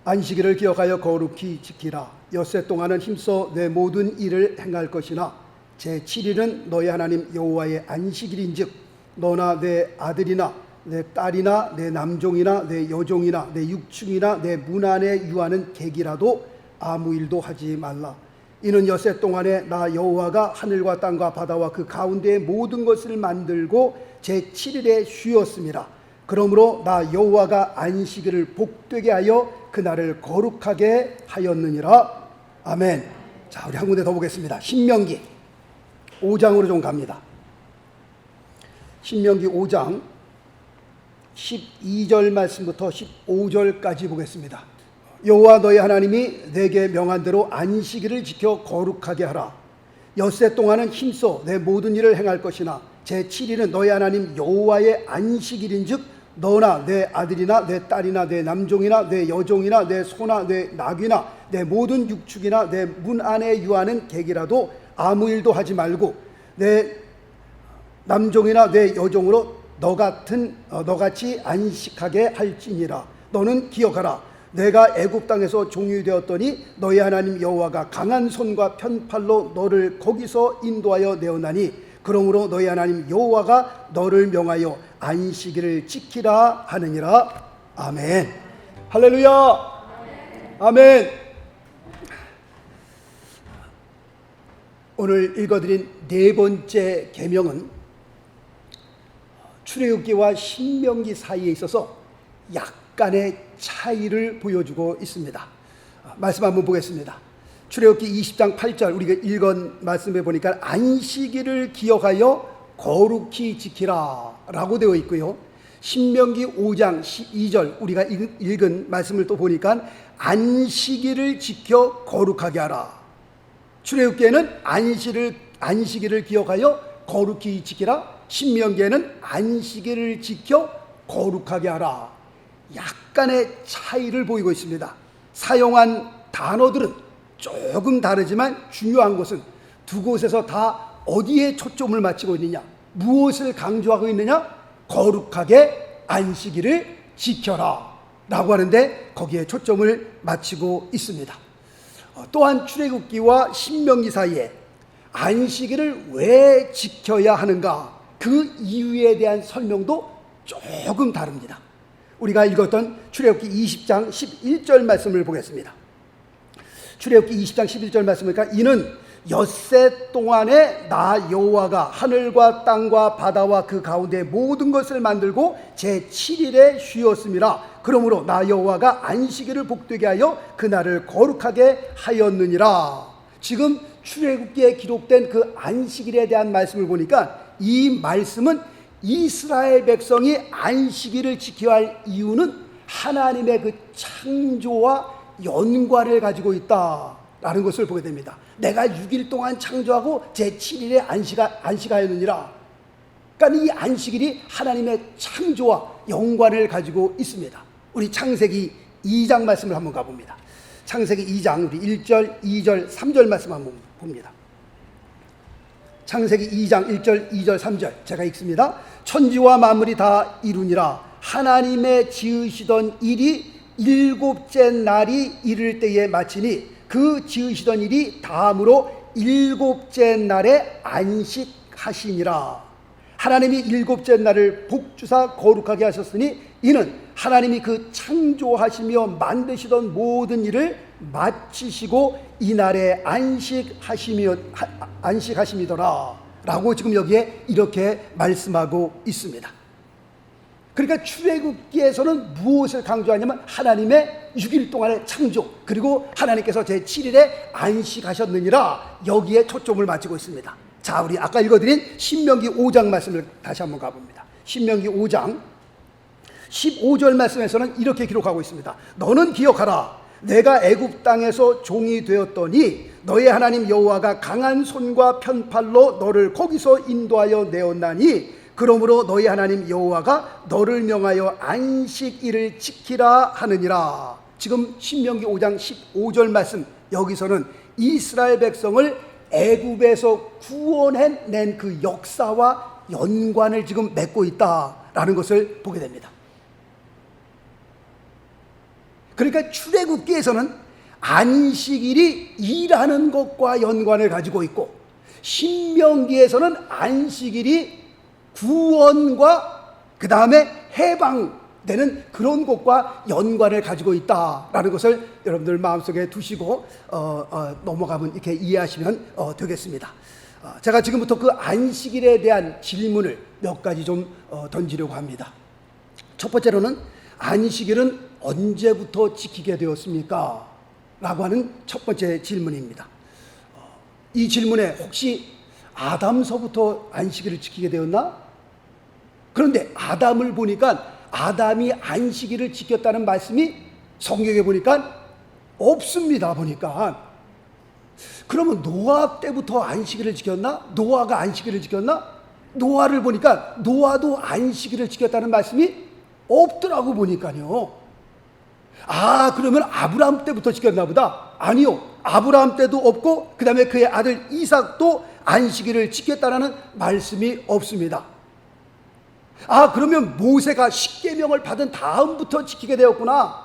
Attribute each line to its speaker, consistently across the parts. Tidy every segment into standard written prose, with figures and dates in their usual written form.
Speaker 1: 안식일을 기억하여 거룩히 지키라. 엿새 동안은 힘써 내 모든 일을 행할 것이나 제7일은 너희 하나님 여호와의 안식일인즉 너나 내 아들이나 내 딸이나 내 남종이나 내 여종이나 내 육축이나 내 문 안에 유하는 객이라도 아무 일도 하지 말라. 이는 엿새 동안에 나 여호와가 하늘과 땅과 바다와 그 가운데의 모든 것을 만들고 제7일에 쉬었음이라. 그러므로 나 여호와가 안식일을 복되게 하여 그날을 거룩하게 하였느니라. 아멘. 자, 우리 한 군데 더 보겠습니다. 신명기 5장으로 좀 갑니다. 신명기 5장 12절 말씀부터 15절까지 보겠습니다. 여호와 너희 하나님이 내게 명한 대로 안식일을 지켜 거룩하게 하라. 엿새 동안은 힘써 내 모든 일을 행할 것이나 제7일은 너희 하나님 여호와의 안식일인즉 너나 내 아들이나 내 딸이나 내 남종이나 내 여종이나 내 소나 내 낙이나 내 모든 육축이나 내 문 안에 유하는 객이라도 아무 일도 하지 말고 내 남종이나 내 여종으로 너같이 안식하게 할지니라. 너는 기억하라. 내가 애굽 땅에서 종이 되었더니 너희 하나님 여호와가 강한 손과 편팔로 너를 거기서 인도하여 내었나니 그러므로 너희 하나님 여호와가 너를 명하여 안식일을 지키라 하느니라. 아멘. 할렐루야. 아멘. 오늘 읽어드린 네 번째 계명은 출애굽기와 신명기 사이에 있어서 약간의 차이를 보여주고 있습니다. 말씀 한번 보겠습니다. 출애굽기 20장 8절 우리가 읽은 말씀에 보니까 안식일을 기억하여 거룩히 지키라 라고 되어 있고요. 신명기 5장 12절 우리가 읽은 말씀을 또 보니까 안식일을 지켜 거룩하게 하라. 출애굽기에는 안식일을 기억하여 거룩히 지키라. 신명기에는 안식일을 지켜 거룩하게 하라. 약간의 차이를 보이고 있습니다. 사용한 단어들은 조금 다르지만 중요한 것은 두 곳에서 다 어디에 초점을 맞추고 있느냐, 무엇을 강조하고 있느냐? 거룩하게 안식일을 지켜라 라고 하는데 거기에 초점을 맞추고 있습니다. 또한 출애굽기와 신명기 사이에 안식일을 왜 지켜야 하는가, 그 이유에 대한 설명도 조금 다릅니다. 우리가 읽었던 출애굽기 20장 11절 말씀을 보겠습니다. 출애굽기 20장 11절 말씀이니까 이는 엿새 동안에 나 여호와가 하늘과 땅과 바다와 그 가운데 모든 것을 만들고 제7일에 쉬었음이라. 그러므로 나 여호와가 안식일을 복되게 하여 그날을 거룩하게 하였느니라. 지금 출애굽기에 기록된 그 안식일에 대한 말씀을 보니까 이 말씀은 이스라엘 백성이 안식일을 지켜야 할 이유는 하나님의 그 창조와 연관을 가지고 있다라는 것을 보게 됩니다. 내가 6일 동안 창조하고 제7일에 안식하였느니라. 그러니까 이 안식일이 하나님의 창조와 연관을 가지고 있습니다. 우리 창세기 2장 말씀을 한번 가봅니다. 창세기 2장 우리 1절, 2절, 3절 말씀 한번 봅니다. 창세기 2장 1절, 2절, 3절 제가 읽습니다. 천지와 만물이 다 이루니라. 하나님의 지으시던 일이 일곱째 날이 이를 때에 마치니 그 지으시던 일이 다음으로 일곱째 날에 안식하시니라. 하나님이 일곱째 날을 복주사 거룩하게 하셨으니 이는 하나님이 그 창조하시며 만드시던 모든 일을 마치시고 이날에 안식하심이더라 라고 지금 여기에 이렇게 말씀하고 있습니다. 그러니까 출애굽기에서는 무엇을 강조하냐면 하나님의 6일 동안의 창조, 그리고 하나님께서 제7일에 안식하셨느니라, 여기에 초점을 맞추고 있습니다. 자, 우리 아까 읽어드린 신명기 5장 말씀을 다시 한번 가봅니다. 신명기 5장 15절 말씀에서는 이렇게 기록하고 있습니다. 너는 기억하라. 내가 애굽 땅에서 종이 되었더니 너의 하나님 여호와가 강한 손과 편팔로 너를 거기서 인도하여 내었나니 그러므로 너희 하나님 여호와가 너를 명하여 안식일을 지키라 하느니라. 지금 신명기 5장 15절 말씀, 여기서는 이스라엘 백성을 애굽에서 구원해낸 그 역사와 연관을 지금 맺고 있다라는 것을 보게 됩니다. 그러니까 출애굽기에서는 안식일이 일하는 것과 연관을 가지고 있고, 신명기에서는 안식일이 구원과 그 다음에 해방되는 그런 것과 연관을 가지고 있다라는 것을 여러분들 마음속에 두시고 넘어가면 이렇게 이해하시면 되겠습니다. 제가 지금부터 그 안식일에 대한 질문을 몇 가지 좀 던지려고 합니다. 첫 번째로는 안식일은 언제부터 지키게 되었습니까? 라고 하는 첫 번째 질문입니다. 이 질문에 혹시 아담서부터 안식일을 지키게 되었나? 그런데 아담을 보니까 아담이 안식일을 지켰다는 말씀이 성경에 보니까 없습니다. 보니까. 그러면 노아 때부터 안식일을 지켰나? 노아가 안식일을 지켰나? 노아를 보니까 노아도 안식일을 지켰다는 말씀이 없더라고 보니까요. 그러면 아브라함 때부터 지켰나 보다. 아니요, 아브라함 때도 없고 그 다음에 그의 아들 이삭도 안식일을 지켰다는 말씀이 없습니다. 그러면 모세가 십계명을 받은 다음부터 지키게 되었구나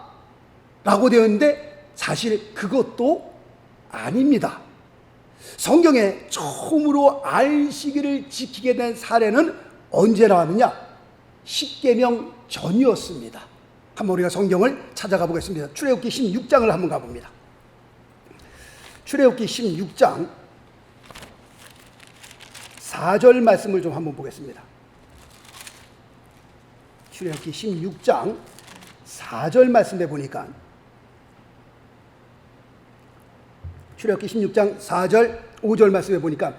Speaker 1: 라고 되었는데, 사실 그것도 아닙니다. 성경에 처음으로 안식일을 지키게 된 사례는 언제 나왔느냐? 십계명 전이었습니다. 한번 우리가 성경을 찾아가 보겠습니다. 출애굽기 16장을 한번 가봅니다. 출애굽기 16장 4절 말씀을 좀 한번 보겠습니다. 출애굽기 16장 4절 말씀에 보니까, 출애굽기 16장 4절 5절 말씀에 보니까,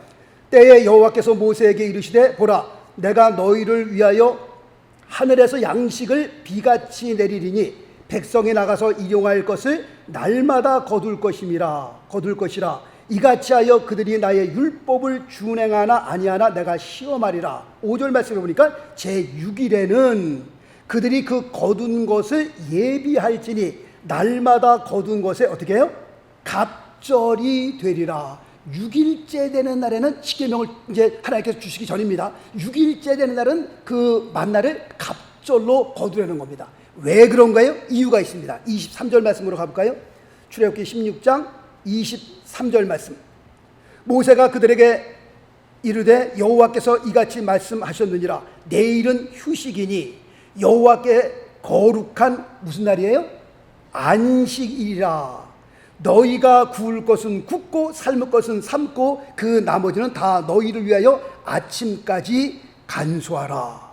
Speaker 1: 때에 여호와께서 모세에게 이르시되 보라, 내가 너희를 위하여 하늘에서 양식을 비같이 내리리니 백성이 나가서 일용할 것을 날마다 거둘 것이라. 이같이 하여 그들이 나의 율법을 준행하나 아니하나 내가 시험하리라. 5절 말씀에 보니까 제6일에는 그들이 그 거둔 것을 예비할지니 날마다 거둔 것에 어떻게 해요? 갑절이 되리라. 6일째 되는 날에는 십계명을 이제 하나님께서 주시기 전입니다. 6일째 되는 날은 그 만날을 갑절로 거두려는 겁니다. 왜 그런가요? 이유가 있습니다. 23절 말씀으로 가볼까요? 출애굽기 16장 23절 말씀. 모세가 그들에게 이르되 여호와께서 이같이 말씀하셨느니라. 내일은 휴식이니 여호와께 거룩한 무슨 날이에요? 안식일이라. 너희가 구울 것은 굽고 삶을 것은 삶고 그 나머지는 다 너희를 위하여 아침까지 간수하라.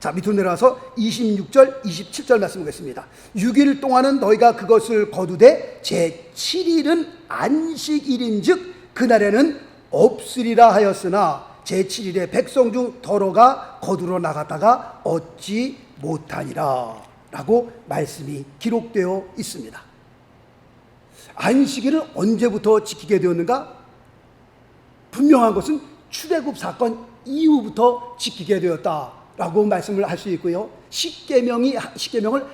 Speaker 1: 자, 밑으로 내려와서 26절 27절 말씀 보겠습니다. 6일 동안은 너희가 그것을 거두되 제7일은 안식일인즉 그날에는 없으리라 하였으나 제7일에 백성 중 더러가 거두러 나갔다가 얻지 못하니라 라고 말씀이 기록되어 있습니다. 안식일을 언제부터 지키게 되었는가? 분명한 것은 출애굽 사건 이후부터 지키게 되었다라고 말씀을 할 수 있고요. 십계명을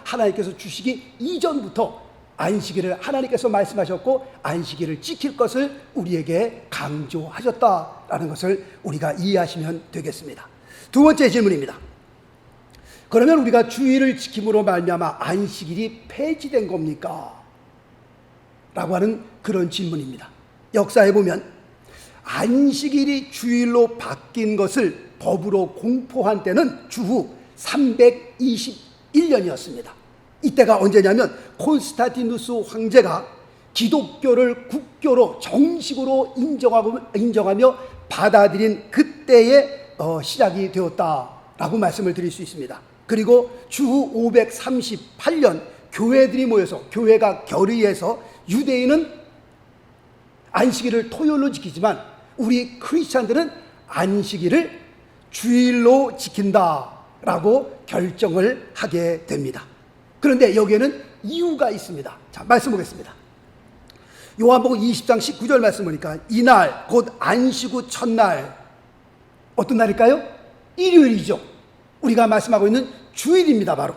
Speaker 1: 하나님께서 주시기 이전부터 안식일을 하나님께서 말씀하셨고 안식일을 지킬 것을 우리에게 강조하셨다라는 것을 우리가 이해하시면 되겠습니다. 두 번째 질문입니다. 그러면 우리가 주일을 지킴으로 말미암아 안식일이 폐지된 겁니까? 라고 하는 그런 질문입니다. 역사에 보면 안식일이 주일로 바뀐 것을 법으로 공포한 때는 주후 321년이었습니다. 이때가 언제냐면 콘스탄티누스 황제가 기독교를 국교로 정식으로 인정하며 받아들인 그때의 시작이 되었다라고 말씀을 드릴 수 있습니다. 그리고 주후 538년 교회들이 모여서 교회가 결의해서 유대인은 안식일을 토요일로 지키지만 우리 크리스찬들은 안식일을 주일로 지킨다라고 결정을 하게 됩니다. 그런데 여기에는 이유가 있습니다. 자, 말씀 보겠습니다. 요한복음 20장 19절 말씀 보니까 이날 곧 안식후 첫날, 어떤 날일까요? 일요일이죠. 우리가 말씀하고 있는 주일입니다. 바로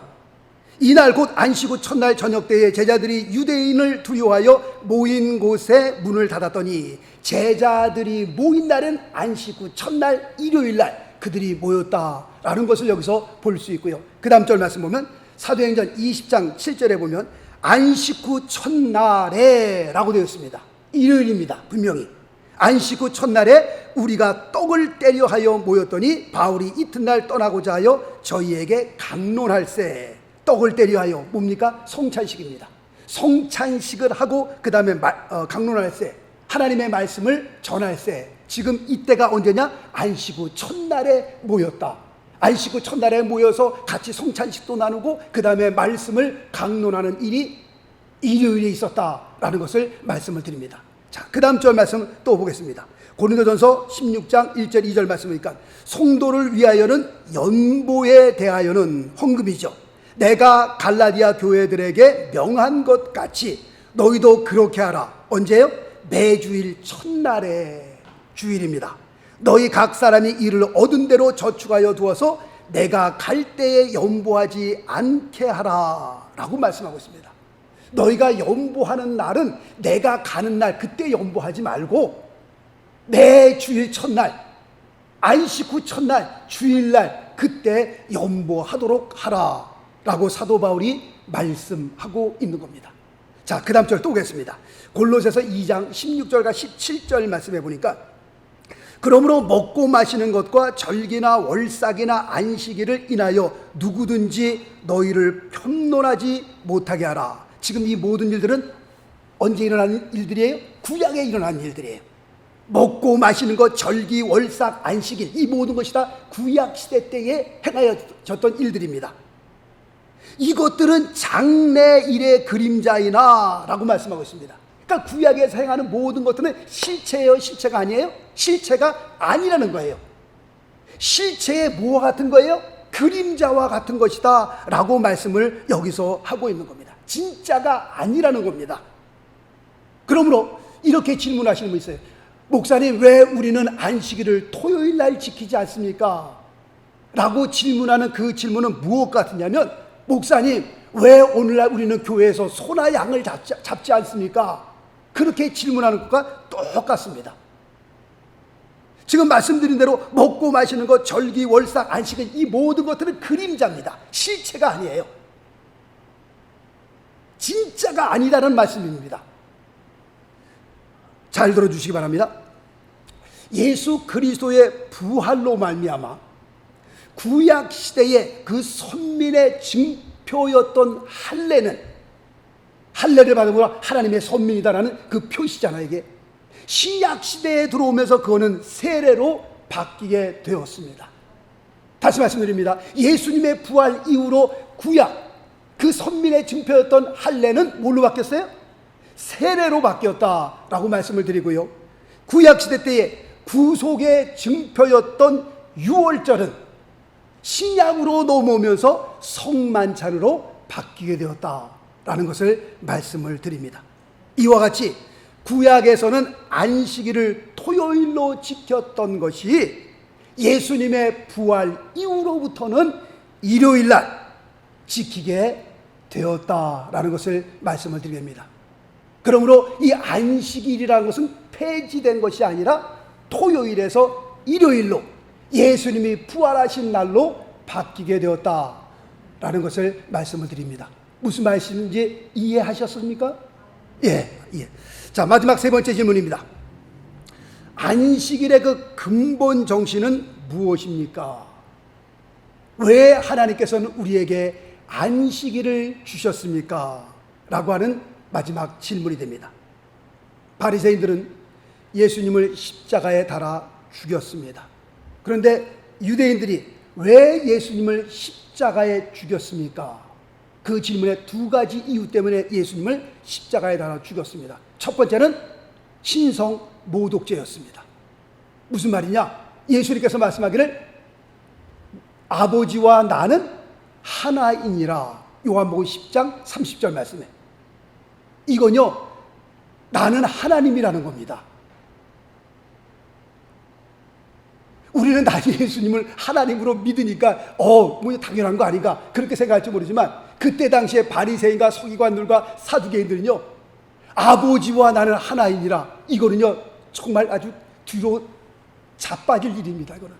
Speaker 1: 이날 곧 안식후 첫날 저녁 때에 제자들이 유대인을 두려워하여 모인 곳에 문을 닫았더니, 제자들이 모인 날은 안식후 첫날 일요일날 그들이 모였다라는 것을 여기서 볼 수 있고요. 그 다음 절 말씀 보면 사도행전 20장 7절에 보면 안식 후 첫날에 라고 되어 있습니다. 일요일입니다. 분명히 안식 후 첫날에 우리가 떡을 떼려 하여 모였더니 바울이 이튿날 떠나고자 하여 저희에게 강론할세. 떡을 떼려 하여 뭡니까? 성찬식입니다. 성찬식을 하고 그 다음에 강론할세, 하나님의 말씀을 전할세. 지금 이때가 언제냐? 안식 후 첫날에 모였다. 안식 후 첫날에 모여서 같이 성찬식도 나누고 그 다음에 말씀을 강론하는 일이 일요일에 있었다라는 것을 말씀을 드립니다. 자, 그 다음 절 말씀 또 보겠습니다. 고린도전서 16장 1절 2절 말씀이니까 성도를 위하여는 연보에 대하여는 헌금이죠. 내가 갈라디아 교회들에게 명한 것 같이 너희도 그렇게 하라. 언제요? 매주일 첫날에, 주일입니다. 너희 각 사람이 이를 얻은 대로 저축하여 두어서 내가 갈 때에 연보하지 않게 하라 라고 말씀하고 있습니다. 너희가 연보하는 날은 내가 가는 날 그때 연보하지 말고 매 주일 첫날, 안식 후 첫날, 주일날 그때 연보하도록 하라 라고 사도 바울이 말씀하고 있는 겁니다. 자, 그 다음 절 또 보겠습니다. 골로새서 2장 16절과 17절 말씀해 보니까 그러므로 먹고 마시는 것과 절기나 월삭이나 안식일을 인하여 누구든지 너희를 편론하지 못하게 하라. 지금 이 모든 일들은 언제 일어나는 일들이에요? 구약에 일어나는 일들이에요. 먹고 마시는 것, 절기, 월삭, 안식일, 이 모든 것이 다 구약 시대 때에 행하여졌던 일들입니다. 이것들은 장래일의 그림자이나 라고 말씀하고 있습니다. 그러니까 구약에서 행하는 모든 것들은 실체예요, 실체가 아니에요? 실체가 아니라는 거예요. 실체의 뭐와 같은 거예요? 그림자와 같은 것이다 라고 말씀을 여기서 하고 있는 겁니다. 진짜가 아니라는 겁니다. 그러므로 이렇게 질문하시는 분 있어요. 목사님, 왜 우리는 안식일을 토요일 날 지키지 않습니까? 라고 질문하는 그 질문은 무엇 같으냐면, 목사님, 왜 오늘날 우리는 교회에서 소나 양을 잡지 않습니까? 그렇게 질문하는 것과 똑같습니다. 지금 말씀드린 대로 먹고 마시는 것, 절기, 월삭, 안식일, 이 모든 것들은 그림자입니다. 실체가 아니에요. 진짜가 아니다는 말씀입니다. 잘 들어주시기 바랍니다. 예수 그리스도의 부활로 말미암아 구약 시대의 그 선민의 증표였던 할례를 받으므로 하나님의 선민이다라는 그 표시잖아요. 이게 신약 시대에 들어오면서 그거는 세례로 바뀌게 되었습니다. 다시 말씀드립니다. 예수님의 부활 이후로 구약 그 선민의 증표였던 할례는 뭘로 바뀌었어요? 세례로 바뀌었다라고 말씀을 드리고요. 구약 시대 때에 구속의 증표였던 유월절은 신약으로 넘어오면서 성만찬으로 바뀌게 되었다라는 것을 말씀을 드립니다. 이와 같이 구약에서는 안식일을 토요일로 지켰던 것이 예수님의 부활 이후로부터는 일요일날 지키게 되었다라는 것을 말씀을 드립니다. 그러므로 이 안식일이라는 것은 폐지된 것이 아니라 토요일에서 일요일로 예수님이 부활하신 날로 바뀌게 되었다라는 것을 말씀을 드립니다. 무슨 말씀인지 이해하셨습니까? 예. 자, 마지막 세 번째 질문입니다. 안식일의 그 근본 정신은 무엇입니까? 왜 하나님께서는 우리에게 안식일을 주셨습니까? 라고 하는 마지막 질문이 됩니다. 바리새인들은 예수님을 십자가에 달아 죽였습니다. 그런데 유대인들이 왜 예수님을 십자가에 죽였습니까? 그 질문에 두 가지 이유 때문에 예수님을 십자가에 달아 죽였습니다. 첫 번째는 신성 모독죄였습니다. 무슨 말이냐? 예수님께서 말씀하기를 아버지와 나는 하나이니라. 요한복음 10장 30절 말씀에. 이건요, 나는 하나님이라는 겁니다. 우리는 나 예수님을 하나님으로 믿으니까 뭐 당연한 거 아닌가 그렇게 생각할지 모르지만 그때 당시에 바리새인과 서기관들과 사두개인들은요, 아버지와 나는 하나이니라, 이거는요 정말 아주 뒤로 자빠질 일입니다. 이거는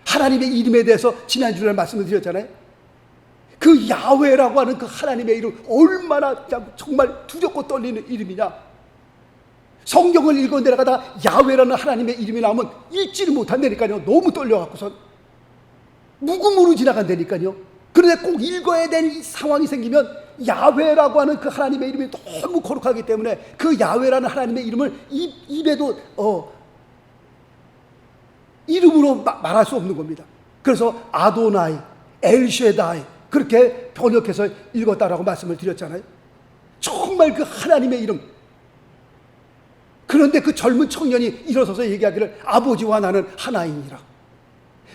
Speaker 1: 하나님의 이름에 대해서 지난주에 말씀을 드렸잖아요. 그 야훼라고 하는 그 하나님의 이름 얼마나 정말 두렵고 떨리는 이름이냐. 성경을 읽어 내려가다 야훼라는 하나님의 이름이 나오면 읽지를 못한다니까요. 너무 떨려갖고서 묵음으로 지나간다니까요. 그런데 꼭 읽어야 될 상황이 생기면 야훼라고 하는 그 하나님의 이름이 너무 거룩하기 때문에 그 야훼라는 하나님의 이름을 입에도 이름으로 말할 수 없는 겁니다. 그래서 아도나이, 엘쉐다이 그렇게 번역해서 읽었다라고 말씀을 드렸잖아요. 정말 그 하나님의 이름. 그런데 그 젊은 청년이 일어서서 얘기하기를 아버지와 나는 하나이니라.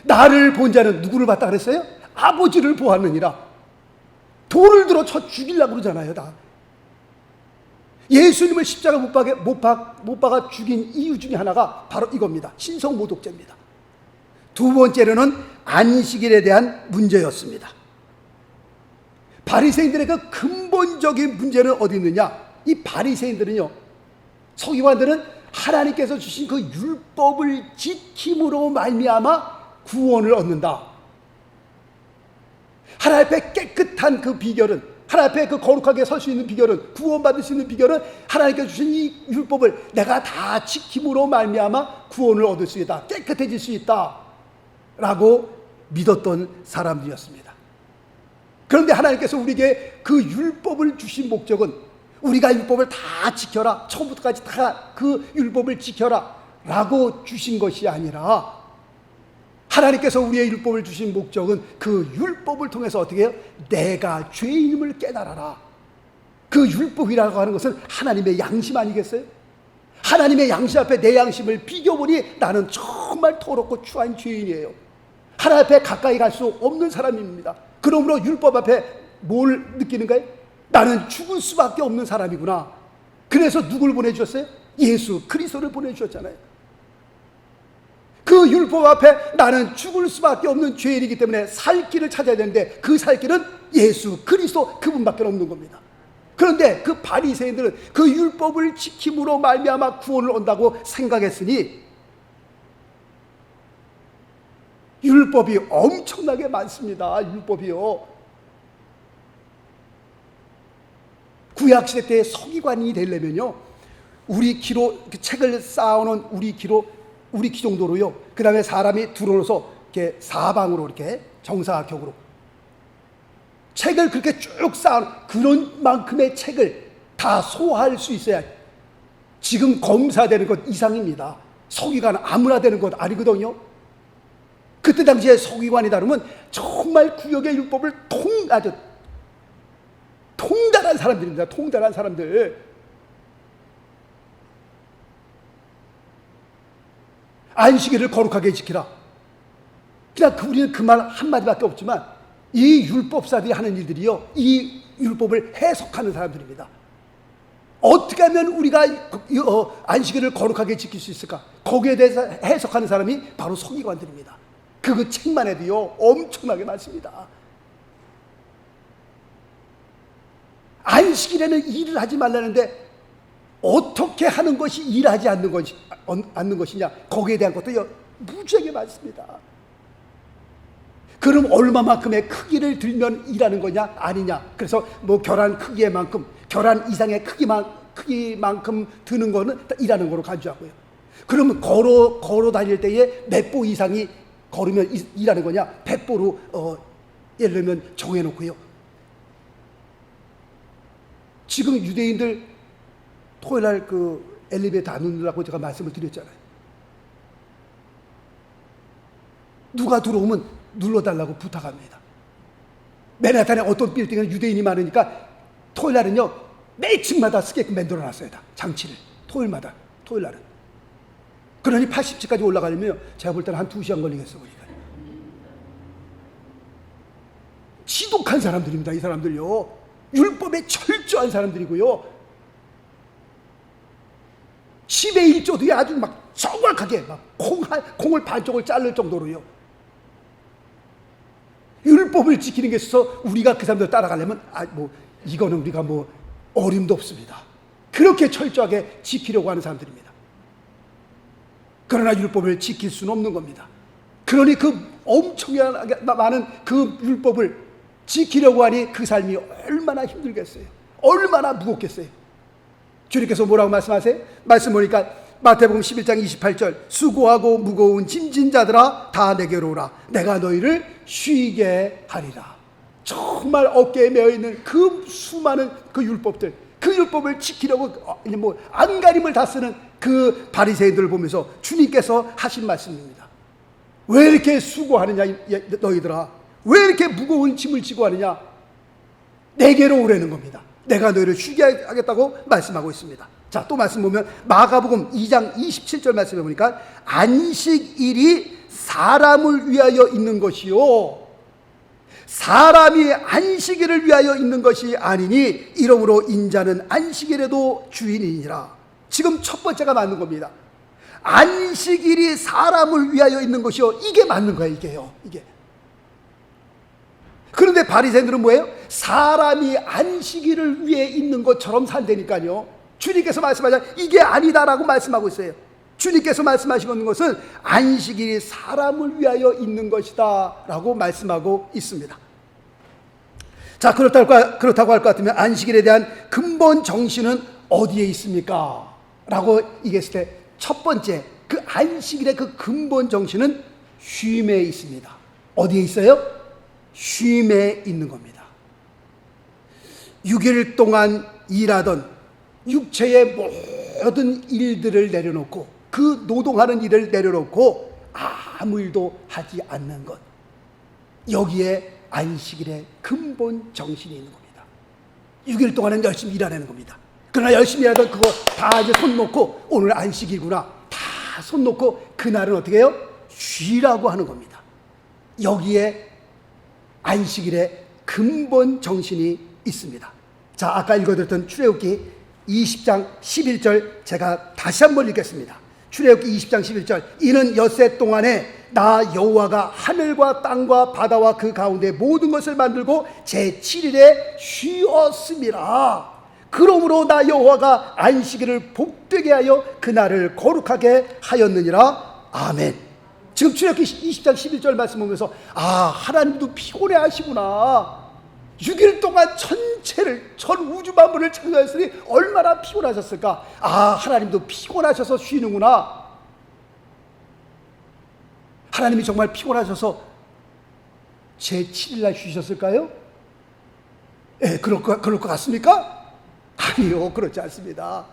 Speaker 1: 나를 본 자는 누구를 봤다 그랬어요? 아버지를 보았느니라. 돌을 들어 쳐 죽이려고 그러잖아요. 다 예수님을 십자가 못 박아 죽인 이유 중에 하나가 바로 이겁니다. 신성모독죄입니다. 두 번째로는 안식일에 대한 문제였습니다. 바리새인들의 그 근본적인 문제는 어디 있느냐? 이 바리새인들은요, 서기관들은 하나님께서 주신 그 율법을 지킴으로 말미암아 구원을 얻는다. 하나님 앞에 깨끗한 그 비결은, 하나님 앞에 그 거룩하게 설 수 있는 비결은, 구원받을 수 있는 비결은 하나님께서 주신 이 율법을 내가 다 지킴으로 말미암아 구원을 얻을 수 있다, 깨끗해질 수 있다 라고 믿었던 사람들이었습니다. 그런데 하나님께서 우리에게 그 율법을 주신 목적은 우리가 율법을 다 지켜라, 처음부터까지 다 그 율법을 지켜라 라고 주신 것이 아니라, 하나님께서 우리의 율법을 주신 목적은 그 율법을 통해서 어떻게 해요? 내가 죄인임을 깨달아라. 그 율법이라고 하는 것은 하나님의 양심 아니겠어요? 하나님의 양심 앞에 내 양심을 비교보니 나는 정말 더럽고 추한 죄인이에요. 하나님 앞에 가까이 갈 수 없는 사람입니다. 그러므로 율법 앞에 뭘 느끼는 거예요? 나는 죽을 수밖에 없는 사람이구나. 그래서 누굴 보내주셨어요? 예수 그리스도를 보내주셨잖아요. 그 율법 앞에 나는 죽을 수밖에 없는 죄인이기 때문에 살 길을 찾아야 되는데 그 살 길은 예수 그리스도 그분밖에 없는 겁니다. 그런데 그 바리새인들은 그 율법을 지킴으로 말미암아 구원을 얻는다고 생각했으니 율법이 엄청나게 많습니다. 율법이요. 구약시대 때 서기관이 되려면요, 우리 기로, 책을 쌓아오는 우리 기 정도로요, 그 다음에 사람이 들어오서 이렇게 사방으로 이렇게 정사각형으로 책을 그렇게 쭉 쌓아놓은 그런 만큼의 책을 다 소화할 수 있어야 지금 검사되는 것 이상입니다. 서기관 아무나 되는 것 아니거든요. 그때 당시에 서기관이다 그러면 정말 구역의 율법을 아주 통달한 사람들입니다. 통달한 사람들. 안식일을 거룩하게 지키라. 그냥 우리는 그 말 한마디밖에 없지만 이 율법사들이 하는 일들이요, 이 율법을 해석하는 사람들입니다. 어떻게 하면 우리가 안식일을 거룩하게 지킬 수 있을까? 거기에 대해서 해석하는 사람이 바로 서기관들입니다. 그 책만 해도요 엄청나게 많습니다. 안식일에는 일을 하지 말라는데 어떻게 하는 것이 일하지 않는 것이냐, 거기에 대한 것도 무지하게 많습니다. 그럼 얼마만큼의 크기를 들면 일하는 거냐 아니냐, 그래서 뭐 결한 크기의 만큼, 결한 이상의 크기만큼 드는 거는 일하는 거로 간주하고요. 그러면 걸어 다닐 때에 몇 보 이상이 걸으면 일하는 거냐, 100보로 예를 들면 정해놓고요. 지금 유대인들 토요일날 그 엘리베이터 안 누르라고 제가 말씀을 드렸잖아요. 누가 들어오면 눌러달라고 부탁합니다. 맨하탄에 어떤 빌딩은 유대인이 많으니까 토요일날은요 매층마다 쓰게끔 만들어놨어요. 다 장치를 토요일날은. 그러니 80층까지 올라가려면 제가 볼 때는 한 2시간 걸리겠어. 그러니까 지독한 사람들입니다. 이 사람들요 율법에 철저한 사람들이고요, 10의 1조도 아주 막 정확하게 막 콩을 반쪽을 자를 정도로요 율법을 지키는 게 있어서 우리가 그 사람들 따라가려면 이거는 우리가 어림도 없습니다. 그렇게 철저하게 지키려고 하는 사람들입니다. 그러나 율법을 지킬 수는 없는 겁니다. 그러니 그 엄청나게 많은 그 율법을 지키려고 하니 그 삶이 얼마나 힘들겠어요. 얼마나 무겁겠어요. 주님께서 뭐라고 말씀하세요? 말씀 보니까 마태복음 11장 28절, 수고하고 무거운 짐진 자들아 다 내게로 오라. 내가 너희를 쉬게 하리라. 정말 어깨에 메어있는 그 수많은 그 율법들, 그 율법을 지키려고 뭐 안간힘을 다 쓰는 그 바리새인들을 보면서 주님께서 하신 말씀입니다. 왜 이렇게 수고하느냐 너희들아, 왜 이렇게 무거운 짐을 지고 하느냐, 내게로 오라는 겁니다. 내가 너희를 쉬게 하겠다고 말씀하고 있습니다. 자, 또 말씀 보면 마가복음 2장 27절 말씀해 보니까 안식일이 사람을 위하여 있는 것이요 사람이 안식일을 위하여 있는 것이 아니니 이러므로 인자는 안식일에도 주인이니라. 지금 첫 번째가 맞는 겁니다. 안식일이 사람을 위하여 있는 것이요, 이게 맞는 거예요. 이게. 그런데 바리새인들은 뭐예요? 사람이 안식일을 위해 있는 것처럼 산다니까요. 주님께서 말씀하자 이게 아니다라고 말씀하고 있어요. 주님께서 말씀하시는 것은 안식일이 사람을 위하여 있는 것이다 라고 말씀하고 있습니다. 자, 그렇다고 할 것 같으면 안식일에 대한 근본 정신은 어디에 있습니까? 라고 얘기했을 때 첫 번째, 그 안식일의 그 근본 정신은 쉼에 있습니다. 어디에 있어요? 쉼에 있는 겁니다. 6일 동안 일하던 육체의 모든 일들을 내려놓고, 그 노동하는 일을 내려놓고 아무 일도 하지 않는 것, 여기에 안식일의 근본 정신이 있는 겁니다. 6일 동안은 열심히 일하는 겁니다. 그러나 열심히 하던 그거 다 이제 손 놓고 오늘 안식일구나 다 손 놓고 그날은 어떻게 해요? 쉬라고 하는 겁니다. 여기에 안식일의 근본 정신이 있습니다. 자, 아까 읽어드렸던 출애굽기 20장 11절 제가 다시 한번 읽겠습니다. 출애굽기 20장 11절, 이는 엿새 동안에 나 여호와가 하늘과 땅과 바다와 그 가운데 모든 것을 만들고 제7일에 쉬었음이라. 그러므로 나 여호와가 안식일을 복되게 하여 그날을 거룩하게 하였느니라. 아멘. 지금 출애굽기 20장 11절 말씀 보면서 하나님도 피곤해 하시구나. 6일 동안 전체를, 전 우주 만물을 창조하셨으니 얼마나 피곤하셨을까. 하나님도 피곤하셔서 쉬는구나. 하나님이 정말 피곤하셔서 제7일날 쉬셨을까요? 그럴 것 같습니까? 아니요, 그렇지 않습니다.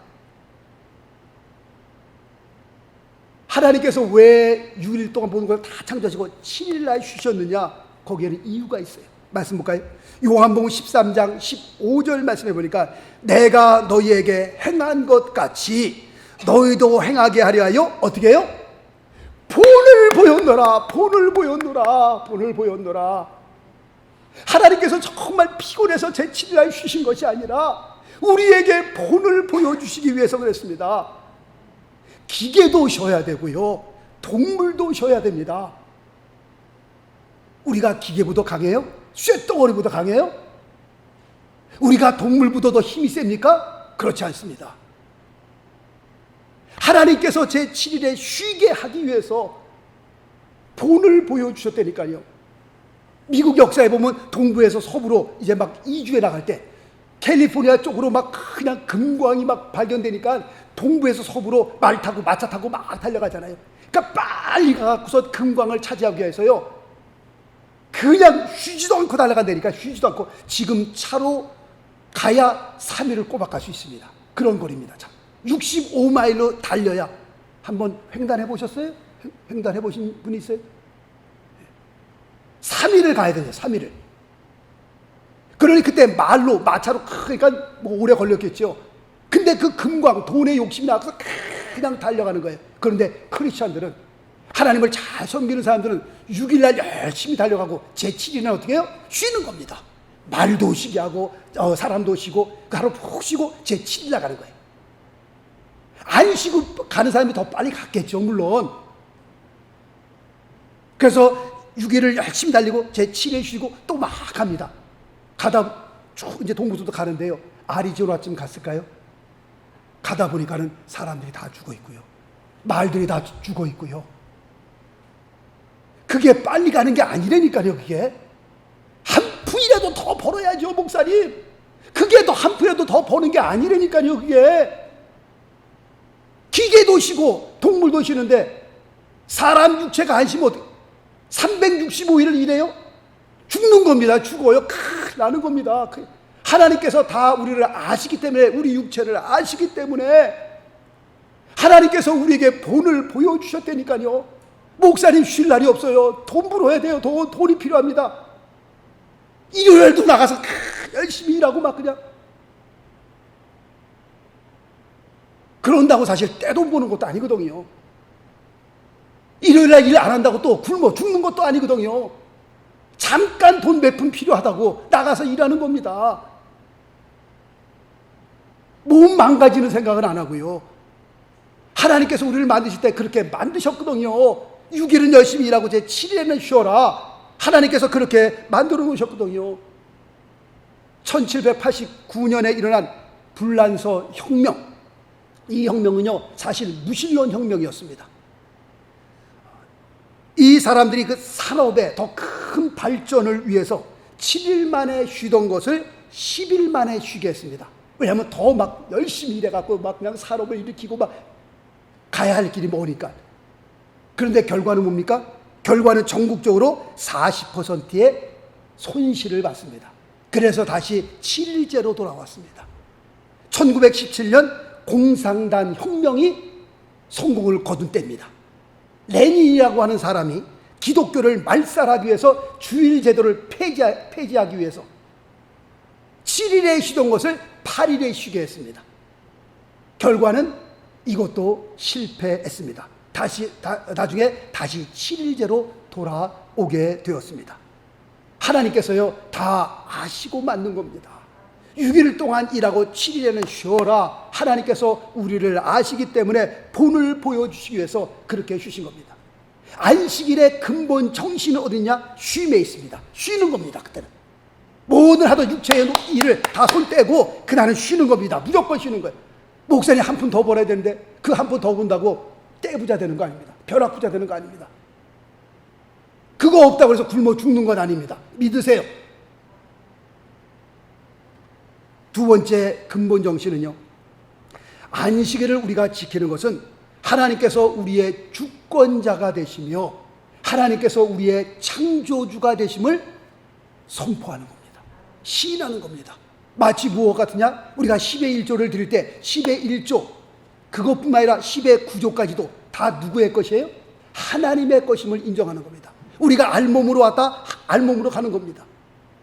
Speaker 1: 하나님께서 왜 6일 동안 모든 걸 다 창조하시고 7일날 쉬셨느냐? 거기에는 이유가 있어요. 말씀 볼까요? 요한복음 13장 15절 말씀해 보니까 내가 너희에게 행한 것 같이 너희도 행하게 하려 하여 어떻게 해요? 본을 보였노라. 하나님께서 정말 피곤해서 제7일날 쉬신 것이 아니라 우리에게 본을 보여주시기 위해서 그랬습니다. 기계도 쉬어야 되고요, 동물도 쉬어야 됩니다. 우리가 기계보다 강해요? 쇳덩어리보다 강해요? 우리가 동물보다 더 힘이 셉니까? 그렇지 않습니다. 하나님께서 제7일에 쉬게 하기 위해서 본을 보여주셨다니까요. 미국 역사에 보면 동부에서 서부로 이제 막 이주해 나갈 때 캘리포니아 쪽으로 막 그냥 금광이 막 발견되니까 동부에서 서부로 말 타고 마차 타고 막 달려가잖아요. 그러니까 빨리 가갖고서 금광을 차지하기 위해서요, 그냥 쉬지도 않고 달려간다니까. 쉬지도 않고 지금 차로 가야 3일을 꼬박 갈 수 있습니다. 그런 거리입니다. 참. 65마일로 달려야. 한번 횡단해 보셨어요? 횡단해 보신 분이 있어요? 3일을 가야 돼요. 3일을. 그러니 그때 말로, 마차로 그러니까 뭐 오래 걸렸겠죠. 근데 그 금광, 돈에 욕심이 나서 그냥 달려가는 거예요. 그런데 크리스천들은, 하나님을 잘 섬기는 사람들은 6일날 열심히 달려가고 제7일날 어떻게 해요? 쉬는 겁니다. 말도 쉬게 하고 사람도 쉬고 하루 푹 쉬고 제7일날 가는 거예요. 안 쉬고 가는 사람이 더 빨리 갔겠죠, 물론. 그래서 6일을 열심히 달리고 제7일 쉬고 또 막 갑니다. 가다 쭉 이제 동부도 가는데요, 아리조나쯤 갔을까요? 가다 보니까는 사람들이 다 죽어 있고요, 말들이 다 죽어 있고요. 그게 빨리 가는 게 아니라니까요. 그게 한 푼이 이래도 더 벌어야죠, 목사님. 그게 더 한 푼이라도 더 버는 게 아니라니까요. 그게 기계도 쉬고 동물도 쉬는데 사람 육체가 안 쉬면 365일을 일해요? 죽는 겁니다. 죽어요. 큰일 나는 겁니다. 하나님께서 다 우리를 아시기 때문에, 우리 육체를 아시기 때문에 하나님께서 우리에게 본을 보여주셨다니까요. 목사님 쉴 날이 없어요. 돈 벌어야 돼요. 돈이 필요합니다. 일요일도 나가서 열심히 일하고 막 그냥 그런다고 사실 떼돈 버는 것도 아니거든요. 일요일날 일 안 한다고 또 굶어 죽는 것도 아니거든요. 잠깐 돈 몇 푼 필요하다고 나가서 일하는 겁니다. 몸 망가지는 생각은 안 하고요. 하나님께서 우리를 만드실 때 그렇게 만드셨거든요. 6일은 열심히 일하고 제 7일에는 쉬어라. 하나님께서 그렇게 만들어 놓으셨거든요. 1789년에 일어난 불란서 혁명, 이 혁명은요 사실 무신론 혁명이었습니다. 이 사람들이 그 산업의 더 큰 발전을 위해서 7일 만에 쉬던 것을 10일 만에 쉬게 했습니다. 왜냐하면 더 막 열심히 일해갖고 막 그냥 산업을 일으키고 막 가야 할 길이 머니까. 그런데 결과는 뭡니까? 결과는 전국적으로 40%의 손실을 봤습니다. 그래서 다시 7일제로 돌아왔습니다. 1917년 공산당 혁명이 성공을 거둔 때입니다. 레닌이라고 하는 사람이 기독교를 말살하기 위해서 주일 제도를 폐지하기 위해서 7일에 쉬던 것을 8일에 쉬게 했습니다. 결과는 이것도 실패했습니다. 나중에 다시 7일제로 돌아오게 되었습니다. 하나님께서요 다 아시고 만든 겁니다. 6일 동안 일하고 7일에는 쉬어라. 하나님께서 우리를 아시기 때문에 본을 보여주시기 위해서 그렇게 주신 겁니다. 안식일의 근본 정신은 어디냐? 쉼에 있습니다. 쉬는 겁니다. 그때는 뭐든 하던 육체의 일을 다 손 떼고 그날은 쉬는 겁니다. 무조건 쉬는 거예요. 목사님 한 푼 더 벌어야 되는데 그 한 푼 더 번다고 떼부자 되는 거 아닙니다. 벼락부자 되는 거 아닙니다. 그거 없다고 해서 굶어 죽는 건 아닙니다. 믿으세요. 두 번째 근본 정신은요, 안식일을 우리가 지키는 것은 하나님께서 우리의 주권자가 되시며 하나님께서 우리의 창조주가 되심을 선포하는 겁니다. 시인하는 겁니다. 마치 무엇 같으냐? 우리가 10의 1조를 드릴 때 10의 1조 그것뿐만 아니라 10의 9조까지도 다 누구의 것이에요? 하나님의 것임을 인정하는 겁니다. 우리가 알몸으로 왔다 알몸으로 가는 겁니다.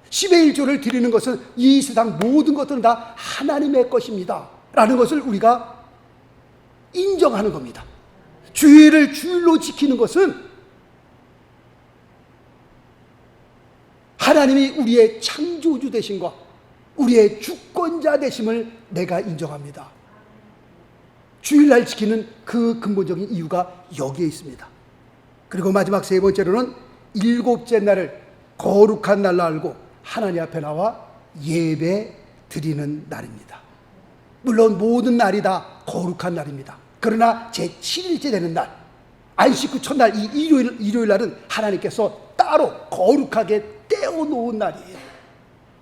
Speaker 1: 10의 1조를 드리는 것은 이 세상 모든 것들은 다 하나님의 것입니다 라는 것을 우리가 인정하는 겁니다. 주일을 주일로 지키는 것은 하나님이 우리의 창조주 되심과 우리의 주권자 되심을 내가 인정합니다. 주일날 지키는 그 근본적인 이유가 여기에 있습니다. 그리고 마지막 세 번째로는 일곱째 날을 거룩한 날로 알고 하나님 앞에 나와 예배 드리는 날입니다. 물론 모든 날이 다 거룩한 날입니다. 그러나 제7일째 되는 날, 안식 후 첫날 이 일요일 날은 하나님께서 따로 거룩하게 떼어놓은 날이에요.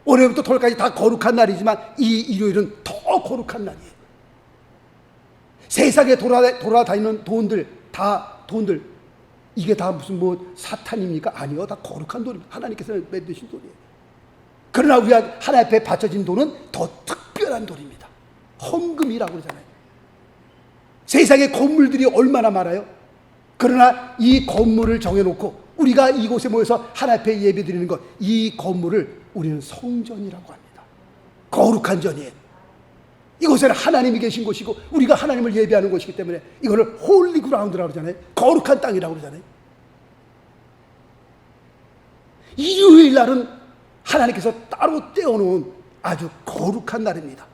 Speaker 1: 오늘부터 토요일까지 다 거룩한 날이지만 이 일요일은 더 거룩한 날이에요. 세상에 돌아다니는 돈들 이게 다 무슨 사탄입니까? 아니요, 다 거룩한 돈입니다. 하나님께서 만드신 돈이에요. 그러나 우리가 하나님 앞에 바쳐진 돈은 더 특별한 돈입니다. 헌금이라고 그러잖아요. 세상에 건물들이 얼마나 많아요. 그러나 이 건물을 정해놓고 우리가 이곳에 모여서 하나님 앞에 예배드리는 것, 이 건물을 우리는 성전이라고 합니다. 거룩한 전이에요. 이곳에는 하나님이 계신 곳이고 우리가 하나님을 예배하는 곳이기 때문에 이거를 홀리 그라운드라고 그러잖아요. 거룩한 땅이라고 그러잖아요. 일요일 날은 하나님께서 따로 떼어놓은 아주 거룩한 날입니다.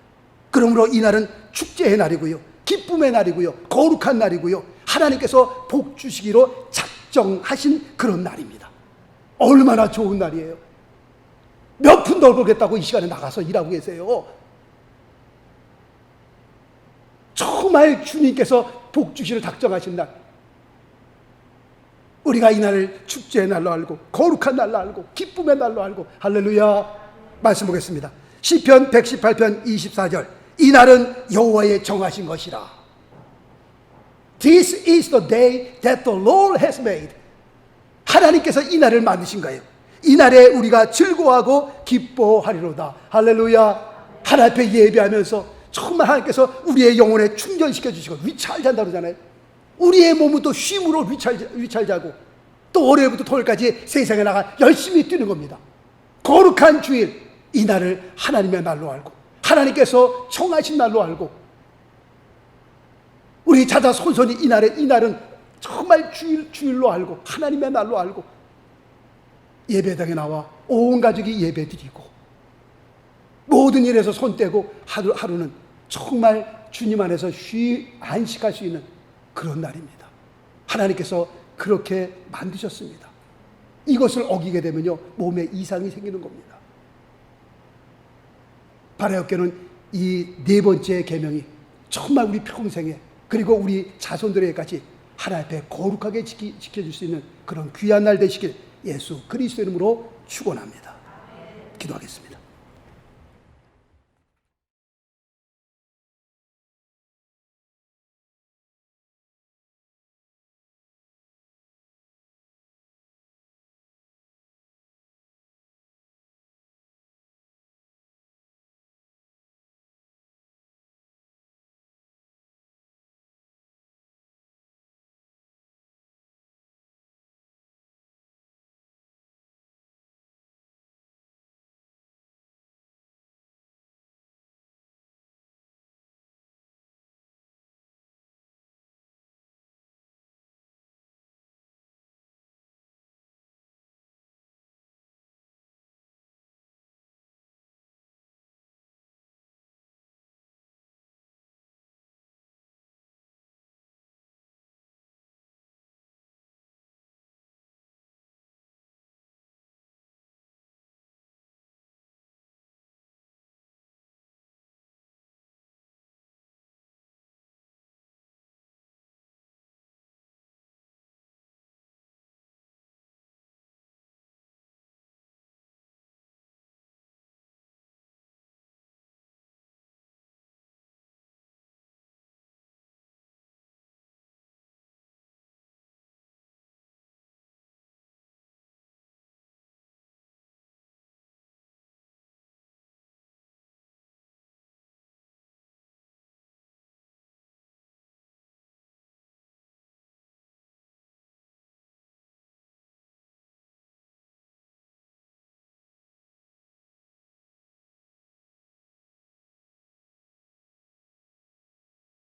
Speaker 1: 그러므로 이 날은 축제의 날이고요, 기쁨의 날이고요, 거룩한 날이고요, 하나님께서 복 주시기로 작정하신 그런 날입니다. 얼마나 좋은 날이에요. 몇 푼 더 벌겠다고 이 시간에 나가서 일하고 계세요. 정말 주님께서 복 주시기를 작정하신 날, 우리가 이 날을 축제의 날로 알고 거룩한 날로 알고 기쁨의 날로 알고 할렐루야 말씀 보겠습니다. 시편 118편 24절. 이날은 여호와의 정하신 것이라. This is the day that the Lord has made. 하나님께서 이 날을 만드신 거예요. 이 날에 우리가 즐거워하고 기뻐하리로다. 할렐루야. 하나님 앞에 예배하면서 정말 하나님께서 우리의 영혼에 충전시켜 주시고 위잘 잔다 그러잖아요. 우리의 몸은 또 쉼으로 위잘 자고 또 월요일부터 토요일까지 세상에 나가 열심히 뛰는 겁니다. 거룩한 주일, 이 날을 하나님의 날로 알고 하나님께서 정하신 날로 알고 우리 자자손손이 이 날은 정말 주일로 알고 하나님의 날로 알고 예배당에 나와 온 가족이 예배 드리고 모든 일에서 손 떼고 하루는 정말 주님 안에서 안식할 수 있는 그런 날입니다. 하나님께서 그렇게 만드셨습니다. 이것을 어기게 되면요 몸에 이상이 생기는 겁니다. 바라옵게는 이 네 번째 계명이 정말 우리 평생에 그리고 우리 자손들에게까지 하나님 앞에 거룩하게 지켜줄 수 있는 그런 귀한 날 되시길 예수 그리스도 이름으로 축원합니다. 기도하겠습니다.